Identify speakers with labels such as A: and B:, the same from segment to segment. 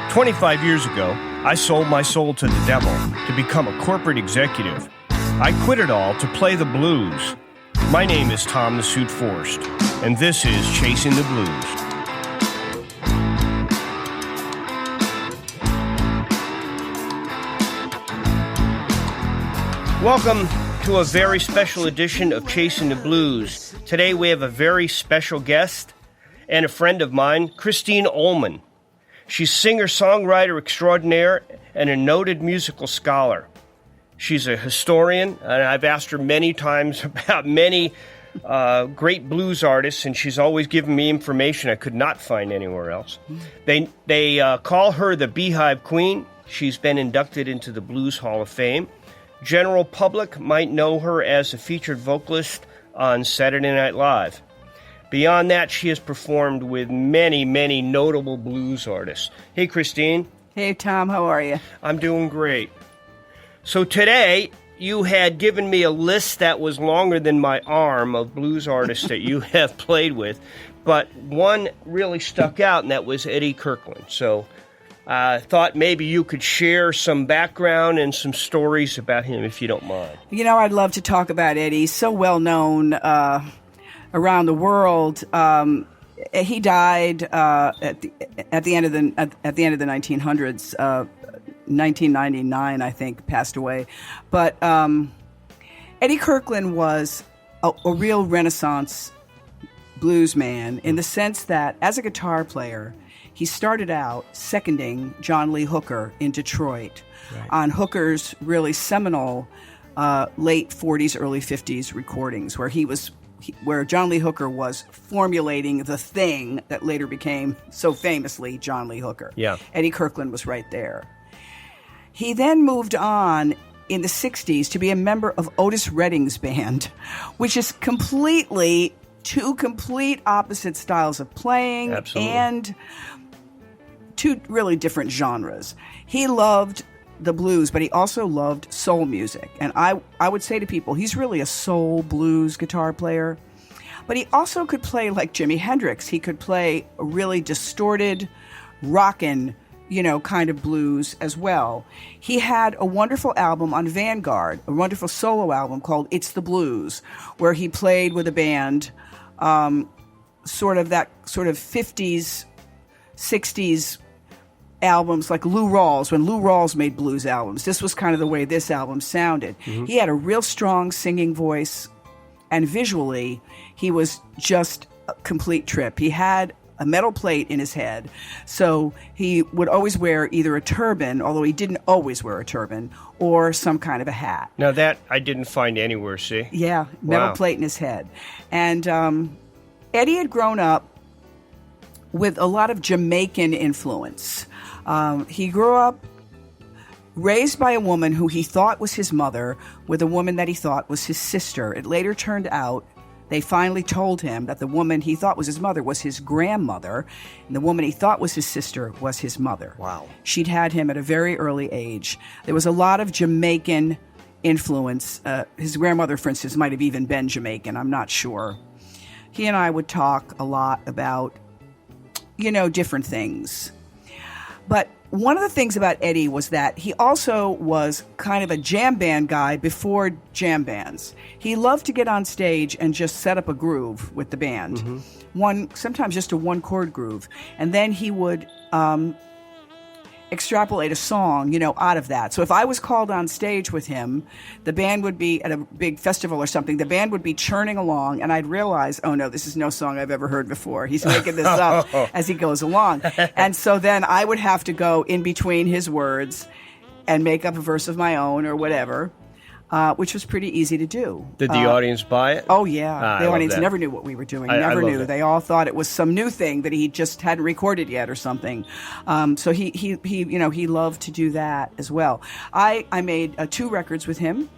A: 25 years ago, I sold my soul to the devil to become a corporate executive. I quit it all to play the blues. My name is Tom The Suit Forst, and this is Chasing the Blues. Welcome to a very special edition of Chasing the Blues. Today we have a very special guest and a friend of mine, Christine Ullman. She's singer-songwriter extraordinaire and a noted musical scholar. She's a historian, and I've asked her many times about many great blues artists, and she's always given me information I could not find anywhere else. They call her the Beehive Queen. She's been inducted into the Blues Hall of Fame. General public might know her as a featured vocalist on Saturday Night Live. Beyond that, she has performed with many, many notable blues artists. Hey, Christine.
B: Hey, Tom. How are you?
A: I'm doing great. So today, you had given me a list that was longer than my arm of blues artists that you have played with, but one really stuck out, and that was Eddie Kirkland. So I thought maybe you could share some background and some stories about him, if you don't mind.
B: You know, I'd love to talk about Eddie. He's so well known around the world. He died at the end of the 1900s. 1999, I think, passed away. But Eddie Kirkland was a real Renaissance blues man in the sense that, as a guitar player, he started out seconding John Lee Hooker in Detroit on Hooker's really seminal late 40s, early 50s recordings, where John Lee Hooker was formulating the thing that later became so famously John Lee Hooker.
A: Yeah.
B: Eddie Kirkland was right there. He then moved on in the 60s to be a member of Otis Redding's band, which is two complete opposite styles of playing.
A: Absolutely.
B: And two really different genres. He loved the blues, but he also loved soul music. And I would say to people, he's really a soul blues guitar player. But he also could play like Jimi Hendrix. He could play a really distorted, rockin', kind of blues as well. He had a wonderful album on Vanguard, a wonderful solo album called It's the Blues, where he played with a band, sort of 50s, 60s albums like Lou Rawls, when Lou Rawls made blues albums. This was kind of the way this album sounded. Mm-hmm. He had a real strong singing voice, and visually, he was just a complete trip. He had a metal plate in his head, so he would always wear either a turban, although he didn't always wear a turban, or some kind of a hat.
A: Now that I didn't find anywhere, see?
B: Yeah, metal plate in his head. And Eddie had grown up with a lot of Jamaican influence. He grew up raised by a woman who he thought was his mother with a woman that he thought was his sister. It later turned out they finally told him that the woman he thought was his mother was his grandmother, and the woman he thought was his sister was his mother.
A: Wow.
B: She'd had him at a very early age. There was a lot of Jamaican influence. His grandmother, for instance, might have even been Jamaican. I'm not sure. He and I would talk a lot about, different things. But one of the things about Eddie was that he also was kind of a jam band guy before jam bands. He loved to get on stage and just set up a groove with the band. Mm-hmm. Sometimes just a one-chord groove. And then he would extrapolate a song, out of that. So if I was called on stage with him, the band would be at a big festival or something, the band would be churning along, and I'd realize, oh no, this is no song I've ever heard before. He's making this up as he goes along. And so then I would have to go in between his words and make up a verse of my own or whatever, which was pretty easy to do.
A: Did the audience buy it?
B: Oh, yeah. The audience never knew what we were doing. Never knew. They all thought it was some new thing that he just hadn't recorded yet or something. So he loved to do that as well. I made 2 records with him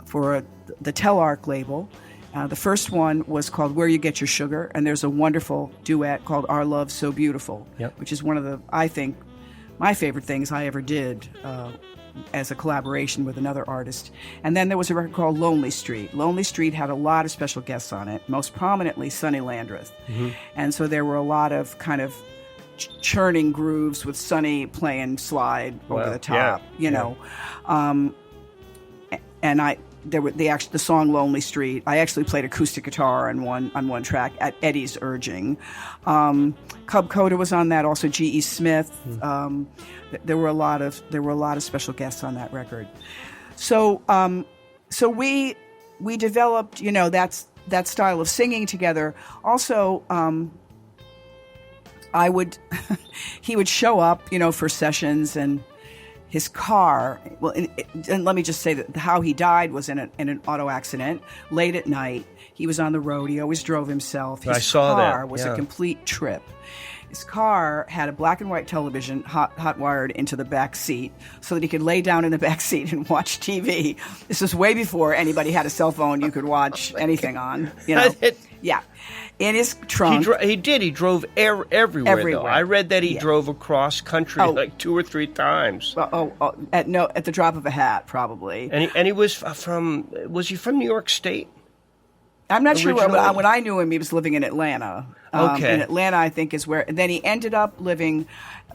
B: for the Telarc label. The first one was called Where You Get Your Sugar, and there's a wonderful duet called Our Love So Beautiful, which is one of the, I think, my favorite things I ever did as a collaboration with another artist. And then there was a record called Lonely Street. Lonely Street had a lot of special guests on it, most prominently Sonny Landreth. Mm-hmm. And so there were a lot of kind of churning grooves with Sonny playing slide over the top, you know. And the song "Lonely Street." I actually played acoustic guitar on one track at Eddie's urging. Cub Coda was on that. Also, G.E. Smith. There were a lot of special guests on that record. So we developed, you know, that style of singing together. Also, he would show up, you know, for sessions, and his car, and let me just say that how he died was in an auto accident late at night. He was on the road. He always drove himself. His car was a complete trip. His car had a black and white television hot wired into the back seat so that he could lay down in the back seat and watch TV. This was way before anybody had a cell phone you could watch anything on, you know. Yeah. In his trunk.
A: He drove everywhere, though. I read that he drove across country like 2 or 3 times.
B: At the drop of a hat, probably.
A: And he was was he from New York State?
B: I'm not sure. When I knew him, he was living in Atlanta.
A: Okay.
B: In Atlanta, I think, is where. And then he ended up living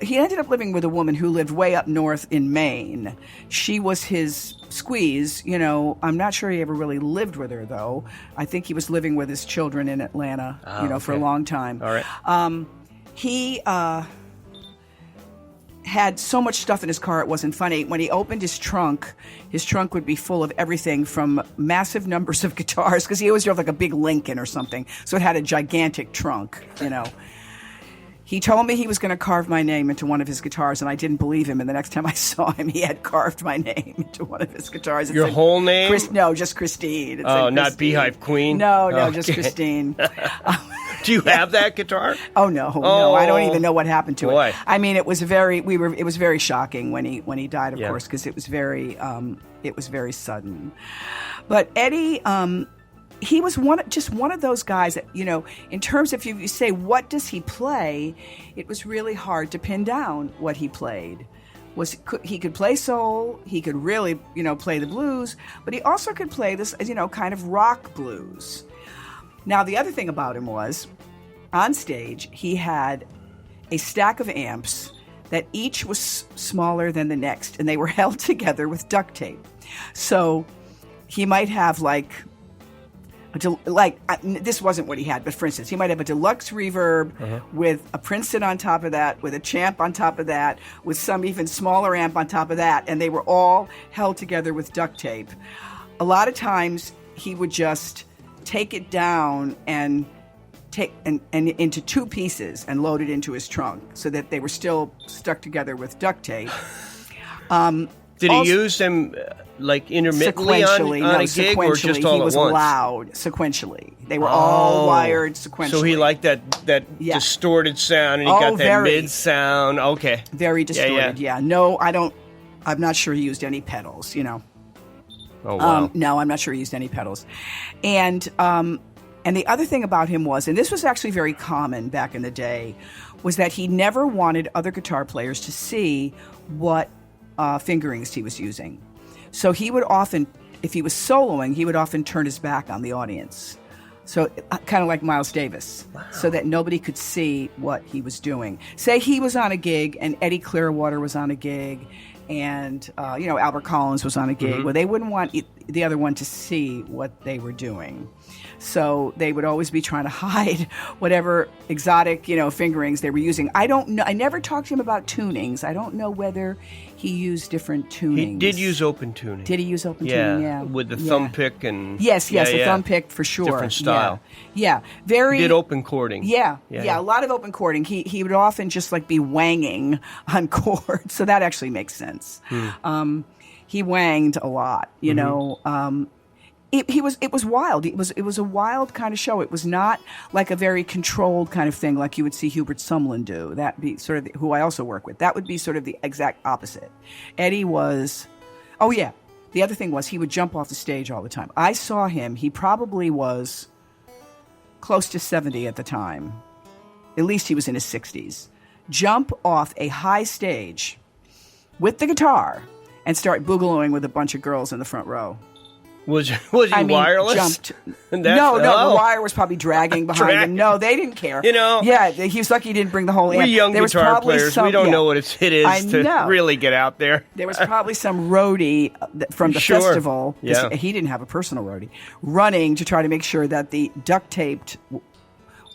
B: with a woman who lived way up north in Maine. She was his squeeze. You know, I'm not sure he ever really lived with her, though. I think he was living with his children in Atlanta. For a long time.
A: All right.
B: He had so much stuff in his car it wasn't funny. When he opened his trunk would be full of everything from massive numbers of guitars, because he always drove like a big Lincoln or something, so it had a gigantic trunk, you know. He told me he was going to carve my name into one of his guitars, and I didn't believe him. And the next time I saw him, he had carved my name into one of his guitars.
A: Your whole name?
B: No, just Christine.
A: Not Beehive Queen?
B: No, just Christine.
A: Do you have that guitar?
B: No, I don't even know what happened to
A: it.
B: I mean, it was very shocking when he died, of course, because it was very sudden. But Eddie, he was one of those guys that, you know, in terms of, if you say, what does he play, it was really hard to pin down what he played. He could play soul, he could really, you know, play the blues, but he also could play this, you know, kind of rock blues. Now, the other thing about him was, on stage, he had a stack of amps that each was smaller than the next, and they were held together with duct tape. So he might have this wasn't what he had, but for instance, he might have a deluxe reverb with a Princeton on top of that, with a Champ on top of that, with some even smaller amp on top of that, and they were all held together with duct tape. A lot of times, he would just take it down and take and into 2 pieces and load it into his trunk so that they were still stuck together with duct tape.
A: Did he use them like intermittently on a gig, or just all at once?
B: He was loud sequentially. They were all wired sequentially.
A: So he liked that distorted sound, and he got that mid sound. Okay,
B: very distorted. Yeah. No, I'm not sure he used any pedals. You know.
A: Oh wow.
B: No, I'm not sure he used any pedals. And the other thing about him was, and this was actually very common back in the day, was that he never wanted other guitar players to see what fingerings he was using. So he would often, if he was soloing, he would often turn his back on the audience. So kind of like Miles Davis, so that nobody could see what he was doing. Say he was on a gig and Eddie Clearwater was on a gig, and Albert Collins was on a gig, where they wouldn't want the other one to see what they were doing. So they would always be trying to hide whatever exotic, fingerings they were using. I don't know. I never talked to him about tunings. I don't know whether he used different tunings.
A: He did use open tuning.
B: Did he use open tuning? Yeah.
A: With the thumb pick and...
B: Yes, a thumb pick for sure.
A: Different style.
B: Yeah. Very...
A: He did open chording.
B: Yeah, a lot of open chording. He would often just be wanging on chords, so that actually makes sense. He wanged a lot, you know. It was wild. It was a wild kind of show. It was not like a very controlled kind of thing like you would see Hubert Sumlin do. That'd be sort of who I also work with. That would be sort of the exact opposite. Eddie was, the other thing was he would jump off the stage all the time. I saw him. He probably was close to 70 at the time. At least he was in his 60s. Jump off a high stage with the guitar and start boogalooing with a bunch of girls in the front row.
A: Was he wireless?
B: Jumped.
A: That's-
B: No, the
A: oh.
B: wire was probably dragging behind him. No, they didn't care.
A: You know?
B: Yeah, he was lucky he didn't bring the whole amp.
A: We young
B: There was
A: guitar
B: probably
A: players,
B: some-
A: we don't
B: yeah.
A: know what it is
B: I
A: to
B: know.
A: really get out there.
B: There was probably some roadie from the
A: Sure.
B: festival. 'Cause
A: Yeah.
B: He didn't have a personal roadie. Running to try to make sure that the duct-taped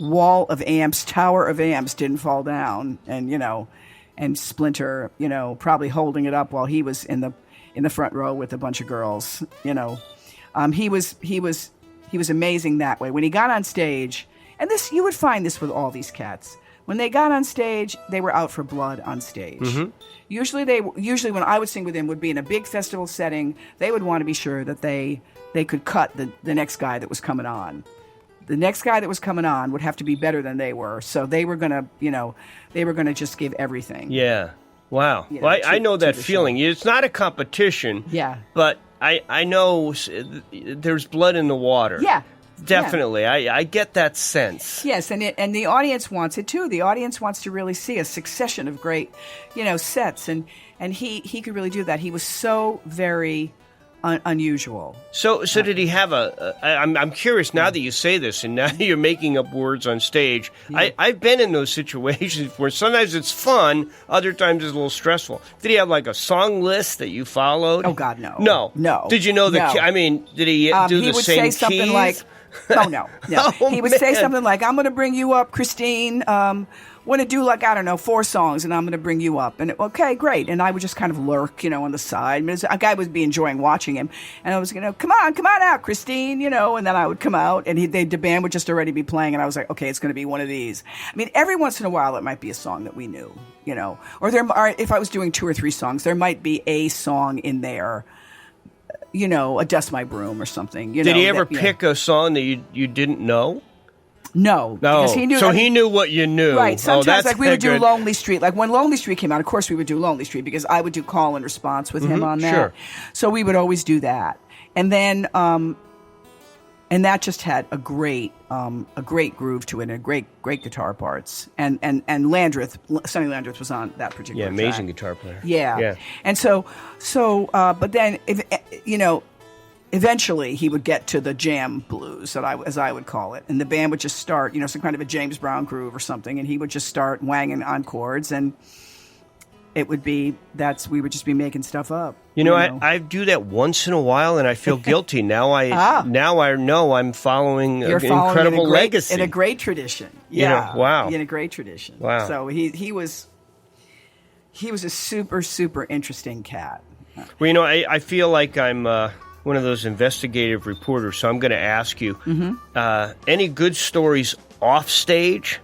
B: wall of amps, tower of amps, didn't fall down and splinter. Probably holding it up while he was in the front row with a bunch of girls. He was amazing that way. When he got on stage, and this you would find this with all these cats. When they got on stage, they were out for blood on stage.
A: Mm-hmm.
B: Usually when I would sing with them would be in a big festival setting. They would want to be sure that they could cut the next guy that was coming on. The next guy that was coming on would have to be better than they were. So they were gonna just give everything.
A: Yeah. Wow. Well, I know that feeling. It's not a competition.
B: Yeah.
A: But I know there's blood in the water.
B: Yeah.
A: Definitely. Yeah. I get that sense.
B: Yes, and the audience wants it too. The audience wants to really see a succession of great, sets, and he could really do that. He was so very unusual.
A: So did he have I'm curious now that you say this, and now you're making up words on stage. Yeah. I've been in those situations where sometimes it's fun, other times it's a little stressful. Did he have like a song list that you followed?
B: Oh God, no.
A: No. Did you know the?
B: No.
A: I mean, did he do
B: he
A: the
B: would
A: same
B: say something
A: keys?
B: like, "Oh no."
A: Oh,
B: he would say something like, "I'm going to bring you up, Christine. Want to do 4 songs, and I'm going to bring you up." And okay, great. And I would just kind of lurk, on the side. A guy would be enjoying watching him, and I was, come on out, Christine, And then I would come out, and the band would just already be playing, and I was like, okay, it's going to be one of these. I mean, every once in a while, it might be a song that we knew, or if I was doing 2 or 3 songs, there might be a song in there. A Dust My Broom or something.
A: Did he ever pick a song that you didn't know?
B: No, because he knew.
A: So he knew what you knew,
B: right? Sometimes, we would do
A: good.
B: Lonely Street. Like when Lonely Street came out, of course we would do Lonely Street because I would do call and response with him on that.
A: Sure.
B: So we would always do that, and then and that just had a great groove to it, and great guitar parts, and Landreth, Sonny Landreth was on that particular.
A: Yeah, amazing
B: track.
A: guitar player.
B: Yeah. And so, but then eventually he would get to the jam blues, as I would call it, and the band would just start, some kind of a James Brown groove or something, and he would just start wanging on chords, and it would be we would just be making stuff up.
A: I do that once in a while, and I feel guilty. Now I know I'm following an incredible legacy.
B: In a great tradition. Yeah.
A: Wow.
B: In a great tradition.
A: Wow.
B: So he was a super, super interesting cat.
A: Well, I feel like I'm one of those investigative reporters, so I'm going to ask you, any good stories off stage?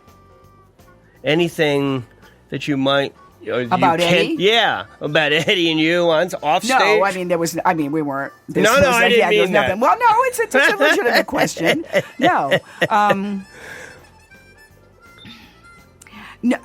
A: Anything that you might...
B: About Eddie?
A: Yeah, about Eddie and you on off stage.
B: No, we weren't.
A: No, I didn't mean that.
B: Well, no, it's a legitimate question. No. No,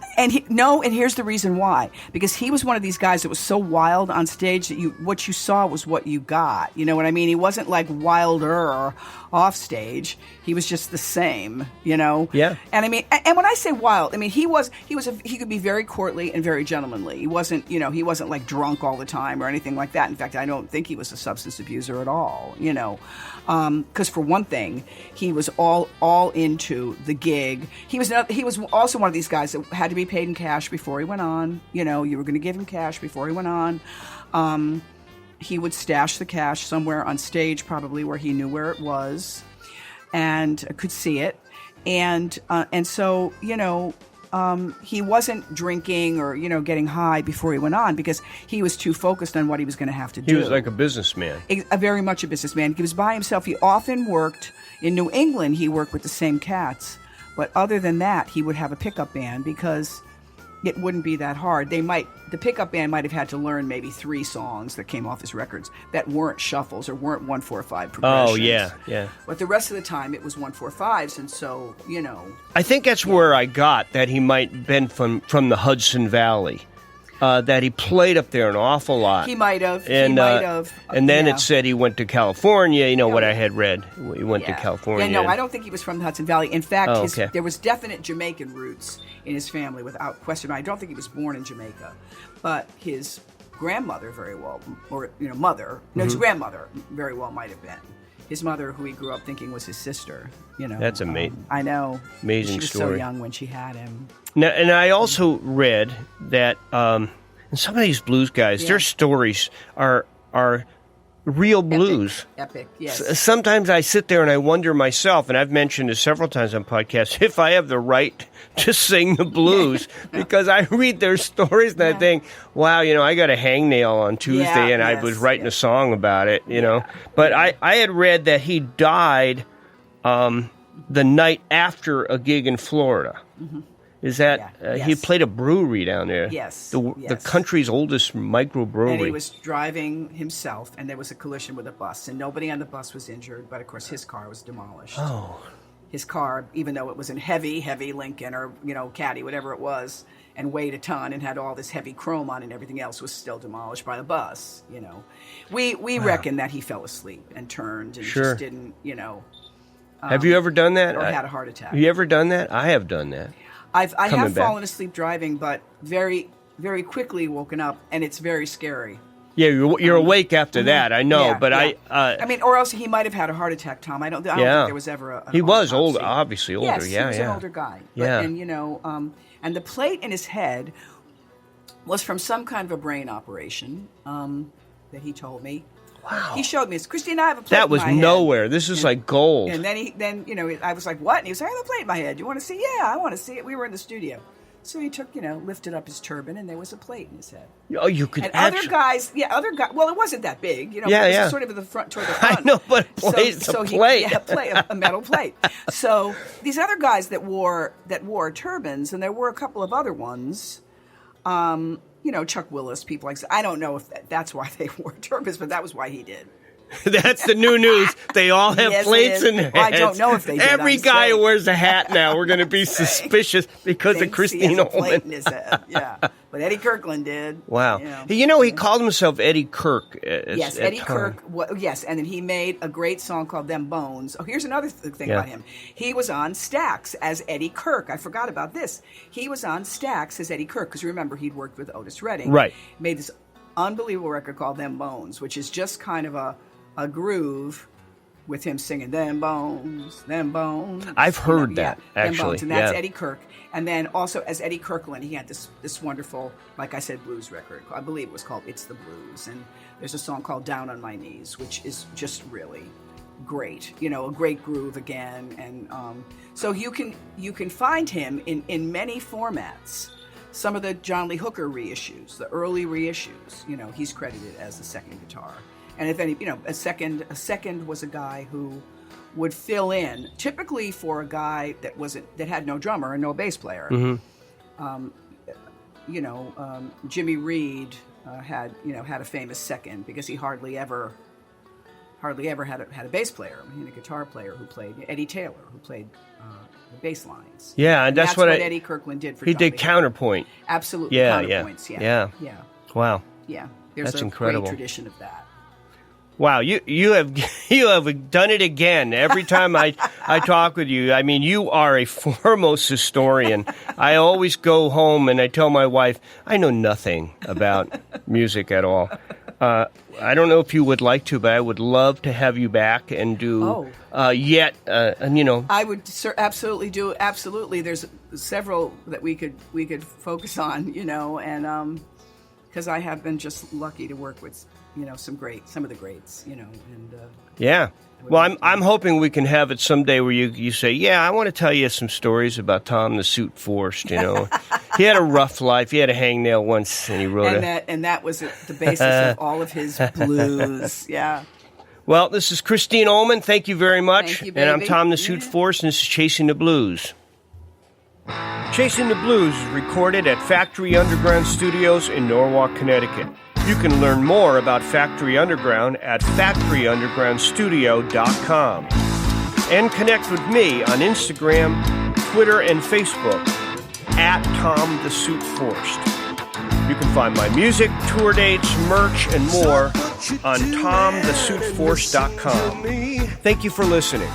B: and here's the reason why. Because he was one of these guys that was so wild on stage that what you saw was what you got. You know what I mean? He wasn't like wilder off stage. He was just the same,
A: Yeah.
B: And I mean, and when I say wild, I mean he could be very courtly and very gentlemanly. He wasn't like drunk all the time or anything like that. In fact, I don't think he was a substance abuser at all. Because for one thing, he was all into the gig. He was also one of these guys that had to be paid in cash before he went on. You were going to give him cash before he went on. He would stash the cash somewhere on stage, probably where he knew where it was, and could see it. And so he wasn't drinking or getting high before he went on because he was too focused on what he was going to have to do.
A: He was like a businessman.
B: Very much a businessman. He was by himself. He often worked in New England. He worked with the same cats, but other than that, he would have a pickup band because it wouldn't be that hard. The pickup band might have had to learn maybe 3 songs that came off his records that weren't shuffles or weren't 1/4/5 progressions.
A: Oh yeah.
B: But the rest of the time it was 1/4/5s, and so
A: I think that's where I got that he might have been from the Hudson Valley. That he played up there an awful lot.
B: He might have.
A: And then it said he went to California. What I had read. He went to California.
B: Yeah, no, I don't think he was from the Hudson Valley. In fact,
A: okay.
B: There was definite Jamaican roots in his family, without question. I don't think he was born in Jamaica, but his grandmother very well, or mother. No, his grandmother very well might have been. His mother, who he grew up thinking was his sister.
A: That's amazing.
B: I know.
A: Amazing
B: she was
A: story.
B: so young when she had him.
A: Now, and I also read that and some of these blues guys, their stories are real blues.
B: Epic, yes.
A: Sometimes I sit there and I wonder myself, and I've mentioned this several times on podcasts, if I have the right to sing the blues, because I read their stories and I think, wow, I got a hangnail on Tuesday and I was writing a song about it, know. But I had read that he died the night after a gig in Florida. Mm-hmm. Is that he played a brewery down there?
B: Yes.
A: The country's oldest microbrewery.
B: And he was driving himself, and there was a collision with a bus, and nobody on the bus was injured, but of course his car was demolished.
A: Oh.
B: His car, even though it was in heavy Lincoln or Caddy, whatever it was, and weighed a ton and had all this heavy chrome on and everything else, was still demolished by the bus. We reckon that he fell asleep and turned and just didn't.
A: Have you ever done that?
B: Or had a heart attack?
A: Have you ever done that? I have done that.
B: I have fallen asleep driving, but very, very quickly woken up, and it's very scary.
A: Yeah, you're awake after that. I know, but
B: I mean, or else he might have had a heart attack, Tom. I don't think there was ever a.
A: He was older, obviously older.
B: Yes,
A: he
B: was an older guy.
A: Yeah,
B: and the plate in his head was from some kind of a brain operation that he told me.
A: Wow.
B: He showed me. Christine, I have a plate
A: that was
B: in my
A: nowhere.
B: Head.
A: This is like gold.
B: And then I was like, what? And he was like, I have a plate in my head. You want to see? Yeah, I want to see it. We were in the studio. So he took, lifted up his turban, and there was a plate in his head.
A: Oh, you could
B: and other guys, well, it wasn't that big, it was sort of toward the front.
A: I know, but a plate's a plate.
B: A metal plate. So these other guys that wore turbans, and there were a couple of other ones, Chuck Willis, people like that. I don't know if that's why they wore turbans, but that was why he did.
A: That's the new news. They all have plates in their heads.
B: I don't know if they did.
A: Every guy who wears a hat now, we're going to be suspicious because of Christine Ohlman.
B: In his head. Yeah, but Eddie Kirkland did.
A: Wow. He called himself Eddie Kirk.
B: Eddie Kirk. Yes, and then he made a great song called "Them Bones." Oh, here's another thing about him. He was on Stax as Eddie Kirk. I forgot about this. He was on Stax as Eddie Kirk because remember he'd worked with Otis Redding.
A: Right.
B: Made this unbelievable record called "Them Bones," which is just kind of a groove with him singing "Them Bones, Them Bones."
A: I've heard that actually,
B: Them Bones, and that's Eddie Kirk. And then also as Eddie Kirkland, he had this wonderful, like I said, blues record. I believe it was called "It's the Blues." And there's a song called "Down on My Knees," which is just really great. A great groove again. And so you can find him in many formats. Some of the John Lee Hooker reissues, the early reissues, he's credited as the second guitar. And if any, a second was a guy who would fill in, typically for a guy that had no drummer and no bass player. Mm-hmm. Jimmy Reed had a famous second because he hardly ever had a bass player. He had a guitar player who played Eddie Taylor, who played the bass lines.
A: Yeah, and that's what
B: Eddie Kirkland did for.
A: He did counterpoint.
B: Absolutely, counterpoints. Yeah.
A: Wow.
B: Yeah, there's
A: that's
B: a
A: incredible.
B: Great tradition of that.
A: Wow, you have done it again. Every time I talk with you, I mean, you are a foremost historian. I always go home and I tell my wife, I know nothing about music at all. I don't know if you would like to, but I would love to have you back and do
B: I would absolutely do. Absolutely, there's several that we could focus on, and because I have been just lucky to work with. Some of the greats,
A: yeah. Well, I'm hoping we can have it someday where you say, yeah, I want to tell you some stories about Tom the Suit Forst, He had a rough life. He had a hangnail once, and he wrote
B: and that was the basis of all of his blues, yeah.
A: Well, this is Christine Ullman. Thank you very much.
B: Thank you, baby.
A: And I'm Tom the Suit Forst, and this is Chasing the Blues. Chasing the Blues is recorded at Factory Underground Studios in Norwalk, Connecticut. You can learn more about Factory Underground at factoryundergroundstudio.com and connect with me on Instagram, Twitter, and Facebook at Tom The Suit Forst. You can find my music, tour dates, merch, and more on TomTheSuitForst.com. Thank you for listening.